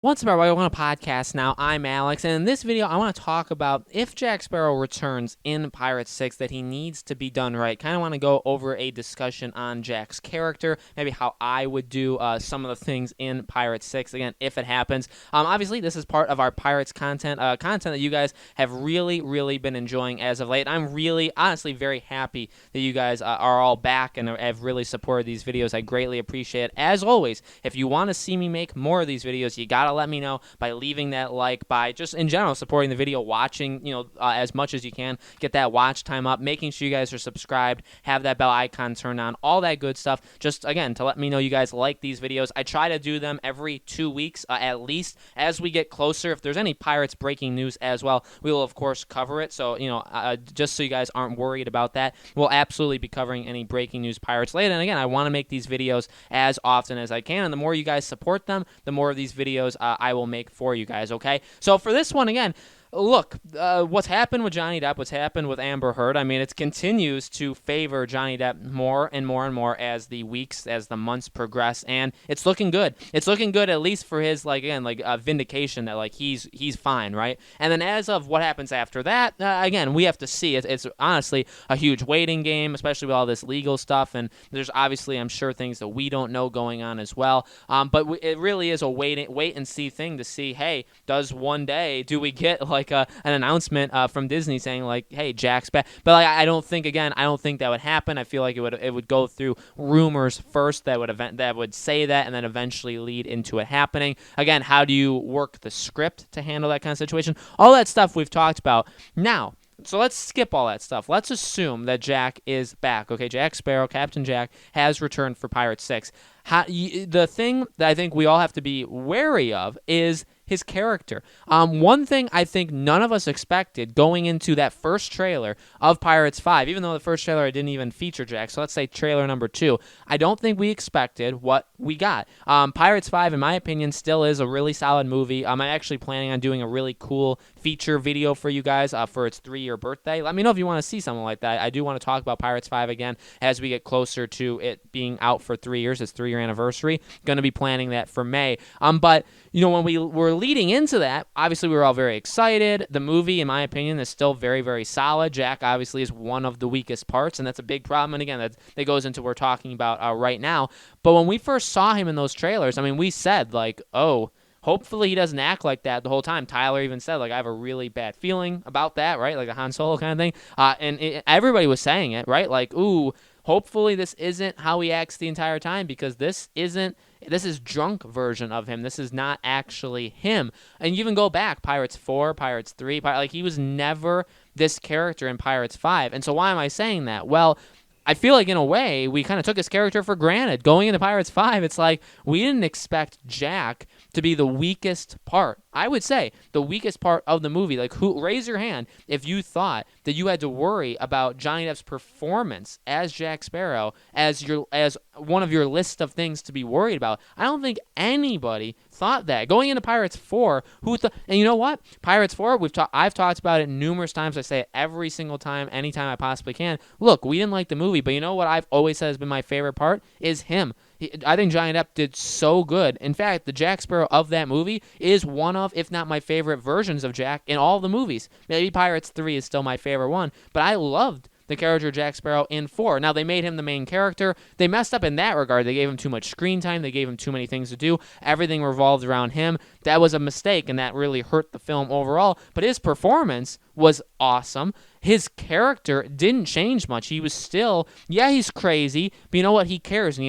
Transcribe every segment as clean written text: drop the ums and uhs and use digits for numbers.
What's up, everybody? Welcome to podcast now. I'm Alex, and in this video, I want to talk about if Jack Sparrow returns in Pirates 6, that he needs to be done right. Kind of want to go over a discussion on Jack's character, maybe how I would do some of the things in Pirates 6, again, if it happens. Obviously, this is part of our Pirates content that you guys have really been enjoying as of late. I'm really, honestly, very happy that you guys are all back and have really supported these videos. I greatly appreciate it. As always, if you want to see me make more of these videos, you gotta let me know by leaving that like, by just in general supporting the video, watching as much as you can, get that watch time up, making sure you guys are subscribed, have that bell icon turned on, all that good stuff, just again to let me know you guys like these videos. I try to do them every 2 weeks at least. As we get closer, if there's any Pirates breaking news as well, we will of course cover it. So just so you guys aren't worried about that, we'll absolutely be covering any breaking news Pirates later. And again, I want to make these videos as often as I can, and the more you guys support them, the more of these videos I will make for you guys, okay? So for this one, again, look, what's happened with Johnny Depp, what's happened with Amber Heard, I mean, it continues to favor Johnny Depp more and more as the weeks, as the months progress, and it's looking good. It's looking good, at least for his, vindication that, he's fine, right? And then as of what happens after that, again, we have to see. It's honestly a huge waiting game, especially with all this legal stuff, and there's obviously, I'm sure, things that we don't know going on as well. But it really is a wait and see thing to see, hey, do we get an announcement from Disney saying hey, Jack's back? But I don't think that would happen. I feel like it would go through rumors first that would say that, and then eventually lead into it happening. Again, how do you work the script to handle that kind of situation? All that stuff we've talked about. Now, so let's skip all that stuff. Let's assume that Jack is back. Okay, Jack Sparrow, Captain Jack, has returned for Pirates 6. The thing that I think we all have to be wary of is his character. One thing I think none of us expected going into that first trailer of Pirates 5, even though the first trailer I didn't even feature Jack, so let's say trailer number 2, I don't think we expected what we got. Pirates 5, in my opinion, still is a really solid movie. I'm actually planning on doing a really cool feature video for you guys for its 3-year birthday. Let me know if you want to see something like that. I do want to talk about Pirates 5 again as we get closer to it being out for 3 years, its 3-year anniversary. Going to be planning that for May. But when we were leading into that, obviously we were all very excited. The movie, in my opinion, is still very solid. Jack obviously is one of the weakest parts, and that's a big problem. And again, that goes into what we're talking about right now. But when we first saw him in those trailers, I mean, we said oh, hopefully he doesn't act like that the whole time. Tyler even said, I have a really bad feeling about that, right? Like a Han Solo kind of thing. Everybody was saying it, right? Ooh, hopefully this isn't how he acts the entire time, because this is drunk version of him. This is not actually him. And you even go back, Pirates 4, Pirates 3, he was never this character in Pirates 5. And so why am I saying that? Well, I feel like in a way we kind of took his character for granted. Going into Pirates 5, it's we didn't expect Jack to be the weakest part. I would say the weakest part of the movie. Raise your hand if you thought that you had to worry about Johnny Depp's performance as Jack Sparrow as one of your list of things to be worried about. I don't think anybody thought that. Going into Pirates 4, and you know what? Pirates 4, I've talked about it numerous times. I say it every single time, anytime I possibly can. Look, we didn't like the movie, but you know what I've always said has been my favorite part is him. I think Johnny Depp did so good. In fact, the Jack Sparrow of that movie is one of, if not my favorite versions of Jack in all the movies. Maybe Pirates 3 is still my favorite one, but I loved the character Jack Sparrow in 4. Now, they made him the main character. They messed up in that regard. They gave him too much screen time. They gave him too many things to do. Everything revolved around him. That was a mistake, and that really hurt the film overall. But his performance was awesome. His character didn't change much. He was still, he's crazy, but you know what? He cares, and he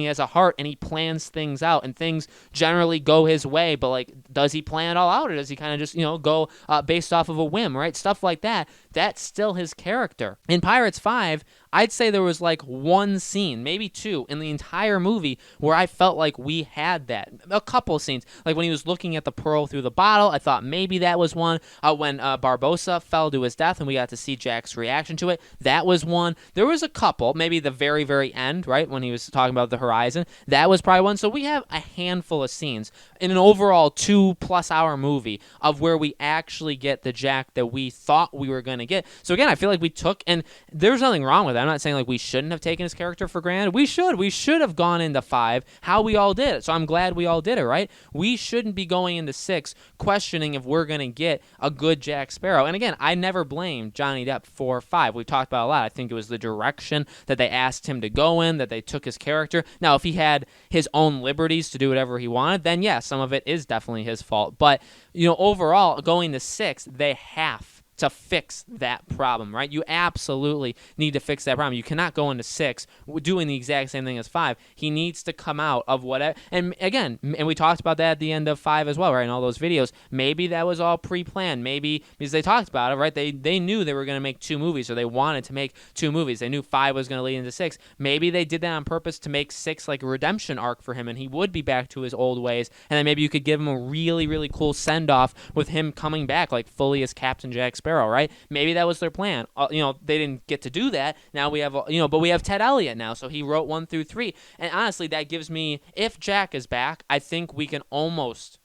has a heart, and he plans things out, and things generally go his way. But does he plan it all out, or does he kind of just go based off of a whim, right? Stuff like that. That's still his character. In Pirates 5, I'd say there was one scene, maybe 2, in the entire movie where I felt like we had that. A couple scenes, when he was looking at the pearl through the bottle, I thought maybe that was one. When Barbossa fell to his death and we got to see Jack's reaction to it, that was one. There was a couple, maybe the very end, right, when he was talking about the horizon, that was probably one. So we have a handful of scenes in an overall 2+ hour movie of where we actually get the Jack that we thought we were going to get. So again, I feel like we took, and there's nothing wrong with that. I'm not saying like we shouldn't have taken his character for granted. We should have gone into 5 how we all did it. So I'm glad we all did it, right? We shouldn't be going into 6 questioning if we're going to get a good Jack Sparrow. And again, I never blamed Johnny Depp for 5. We've talked about it a lot. I think it was the direction that they asked him to go in, that they took his character. Now, if he had his own liberties to do whatever he wanted, then yeah, some of it is definitely his fault. But, overall, going to 6, they have to fix that problem, right? You absolutely need to fix that problem. You cannot go into 6 doing the exact same thing as 5. He needs to come out of whatever. And again, and we talked about that at the end of 5 as well, right? In all those videos. Maybe that was all pre-planned. Maybe because they talked about it, right? They knew they were going to make 2 movies, or they wanted to make 2 movies. They knew 5 was going to lead into 6. Maybe they did that on purpose to make 6 like a redemption arc for him, and he would be back to his old ways. And then maybe you could give him a really, really cool send-off with him coming back like fully as Captain Jack Sparrow, right? Maybe that was their plan. They didn't get to do that. Now we have, but we have Ted Elliott now, so he wrote 1 through 3. And honestly, that gives me, if Jack is back, I think we can almost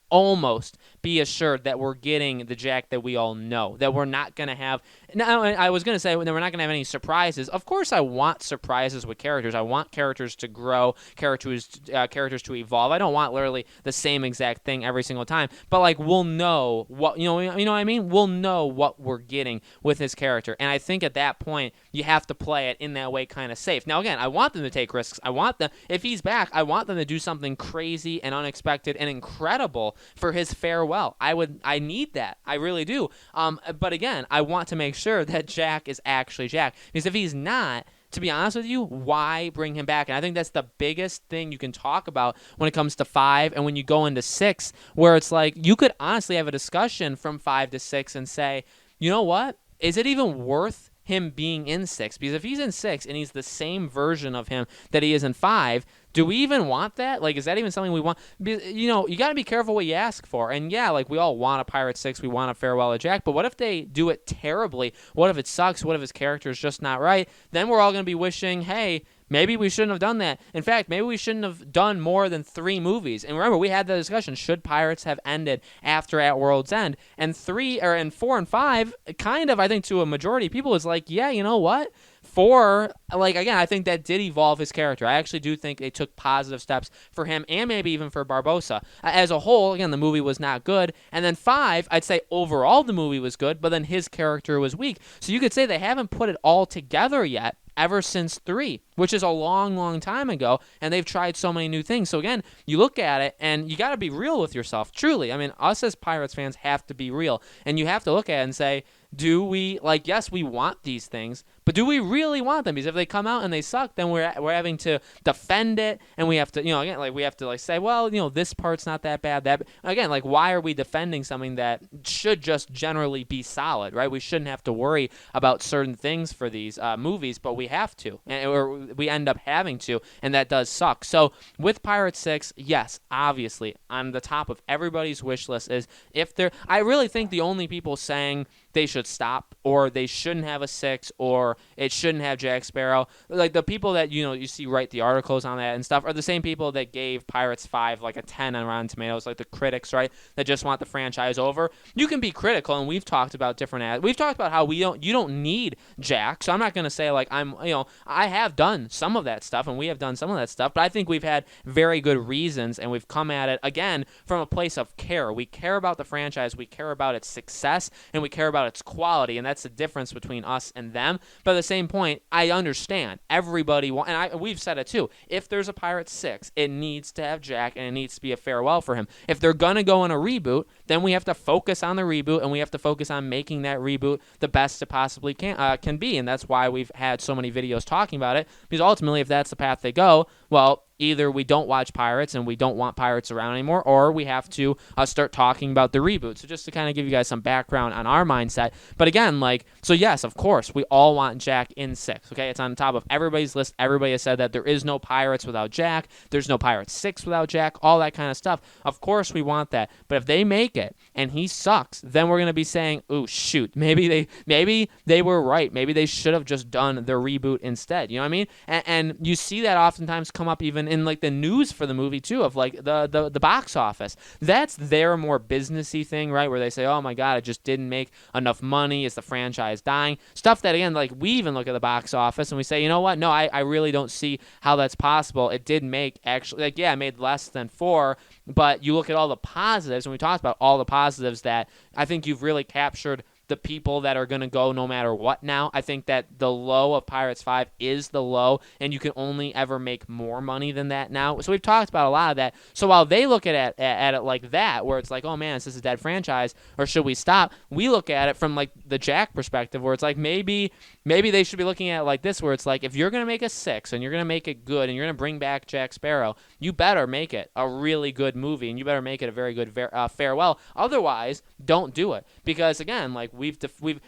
be assured that we're getting the Jack that we all know, that we're not going to have. Now, I was going to say that we're not going to have any surprises. Of course, I want surprises with characters. I want characters to grow, characters to evolve. I don't want literally the same exact thing every single time. But like, we'll know what you know what I mean. We'll know what we're getting with his character, and I think at that point you have to play it in that way, kind of safe. Now, again, I want them to take risks. I want them, if he's back, I want them to do something crazy and unexpected and incredible for his farewell. I need that. I really do. But again, I want to make sure that Jack is actually Jack, because if he's not, to be honest with you, why bring him back? And I think that's the biggest thing you can talk about when it comes to 5 and when you go into 6, where it's like you could honestly have a discussion from 5 to 6 and say, you know what? Is it even worth him being in 6? Because if he's in 6 and he's the same version of him that he is in 5, do we even want that? Like, is that even something we want? You got to be careful what you ask for. And yeah, like, we all want a Pirate 6. We want a Farewell to Jack. But what if they do it terribly? What if it sucks? What if his character is just not right? Then we're all going to be wishing, hey, maybe we shouldn't have done that. In fact, maybe we shouldn't have done more than 3 movies. And remember, we had the discussion, should Pirates have ended after At World's End? And 4 and 5, kind of, I think to a majority of people, is like, yeah, you know what? 4, like, again, I think that did evolve his character. I actually do think they took positive steps for him and maybe even for Barbossa. As a whole, again, the movie was not good. And then 5, I'd say overall the movie was good, but then his character was weak. So you could say they haven't put it all together yet ever since 3, which is a long, long time ago, and they've tried so many new things. So again, you look at it, and you got to be real with yourself, truly. I mean, us as Pirates fans have to be real, and you have to look at it and say, do we, like, yes, we want these things, but do we really want them? Because if they come out and they suck, then we're having to defend it, and we have to, again, like, we have to, like, say, well, this part's not that bad. Again, like, why are we defending something that should just generally be solid, right? We shouldn't have to worry about certain things for these movies, but we have to, or we end up having to, and that does suck. So with Pirate 6, yes, obviously, on the top of everybody's wish list is if they're, I really think the only people saying they should stop, or they shouldn't have a 6, or it shouldn't have Jack Sparrow, like the people that you see write the articles on that and stuff are the same people that gave Pirates 5 like a 10 on Rotten Tomatoes, like the critics, right, that just want the franchise over. You can be critical, and we've talked about we've talked about how you don't need Jack, so I'm not going to say like I have done some of that stuff, and we have done some of that stuff, but I think we've had very good reasons, and we've come at it again from a place of care. We care about the franchise, we care about its success, and we care about its quality, and that's the difference between us and them. But at the same point, I understand everybody we've said it too. If there's a Pirates 6, it needs to have Jack, and it needs to be a farewell for him. If they're gonna go on a reboot, then we have to focus on the reboot, and we have to focus on making that reboot the best it possibly can be, and that's why we've had so many videos talking about it. Because ultimately, if that's the path they go, well, either we don't watch Pirates and we don't want Pirates around anymore, or we have to start talking about the reboot. So just to kind of give you guys some background on our mindset. But again, so yes, of course, we all want Jack in 6, okay? It's on top of everybody's list. Everybody has said that there is no Pirates without Jack. There's no Pirates 6 without Jack, all that kind of stuff. Of course we want that. But if they make it and he sucks, then we're going to be saying, oh, shoot, maybe they were right. Maybe they should have just done the reboot instead. You know what I mean? And you see that oftentimes come up even in like the news for the movie too, of like the box office. That's their more businessy thing, right? Where they say, oh my God, it just didn't make enough money. Is the franchise dying? Stuff that, again, like we even look at the box office and we say, you know what? No, I really don't see how that's possible. It did make actually, like, yeah, it made less than 4, but you look at all the positives, and we talked about all the positives that I think you've really captured the people that are going to go no matter what now. I think that the low of Pirates 5 is the low, and you can only ever make more money than that now. So we've talked about a lot of that. So while they look at it like that, where it's like, oh man, is this a dead franchise, or should we stop? We look at it from like the Jack perspective, where it's like maybe they should be looking at it like this, where it's like, if you're going to make a 6 and you're going to make it good and you're going to bring back Jack Sparrow, you better make it a really good movie, and you better make it a very good farewell. Otherwise, don't do it. Because again, like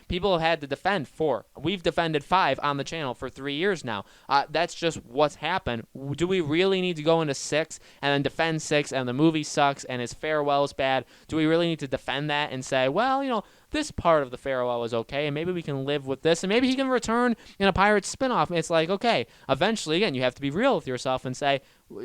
people have had to defend 4. We've defended 5 on the channel for 3 years now. That's just what's happened. Do we really need to go into 6 and then defend 6 and the movie sucks and his farewell is bad? Do we really need to defend that and say, well, you know, this part of the farewell is okay, and maybe we can live with this, and maybe he can return in a Pirates spinoff? It's like, okay, eventually, again, you have to be real with yourself and say,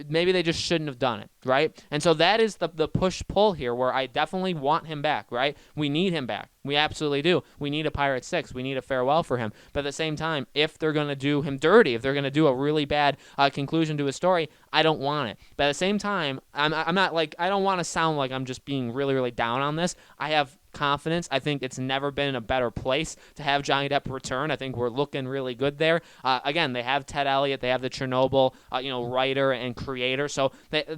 maybe they just shouldn't have done it, right? And so that is the push-pull here, where I definitely want him back, right? We need him back. We absolutely do. We need a Pirate 6. We need a farewell for him. But at the same time, if they're going to do him dirty, if they're going to do a really bad conclusion to his story, I don't want it. But at the same time, I'm not like, I don't want to sound like I'm just being really, really down on this. I have confidence. I think it's never been in a better place to have Johnny Depp return. I think we're looking really good there. Again, they have Ted Elliott. They have the Chernobyl, writer and creator. So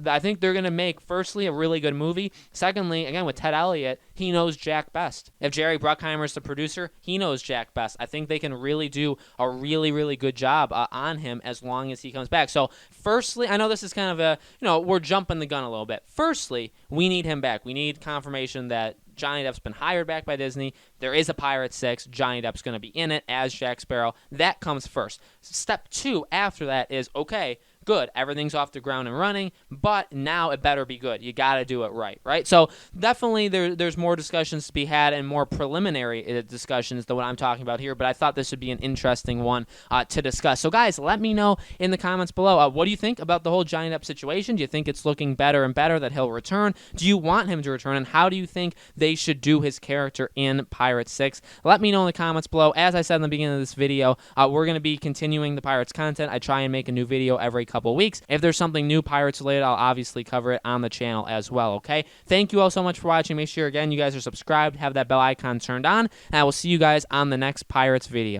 I think they're going to make, firstly, a really good movie. Secondly, again, with Ted Elliott, he knows Jack best. If Jerry Bruckheimer's the producer, he knows Jack best. I think they can really do a really, really good job on him as long as he comes back. So firstly, I know this is kind of we're jumping the gun a little bit. Firstly, we need him back. We need confirmation that Johnny Depp's been hired back by Disney. There is a Pirate 6. Johnny Depp's going to be in it as Jack Sparrow. That comes first. Step 2 after that is, okay, good, everything's off the ground and running, but now it better be good. You got to do it right? So definitely there's more discussions to be had and more preliminary discussions than what I'm talking about here, but I thought this would be an interesting one to discuss. So guys, let me know in the comments below, what do you think about the whole Johnny Depp situation? Do you think it's looking better and better that he'll return? Do you want him to return, and how do you think they should do his character in Pirates 6? Let me know in the comments below. As I said in the beginning of this video, we're going to be continuing the Pirates content. I try and make a new video every couple weeks. If there's something new Pirates related, I'll obviously cover it on the channel as well, okay? Thank you all so much for watching. Make sure, again, you guys are subscribed, have that bell icon turned on, and I will see you guys on the next Pirates video.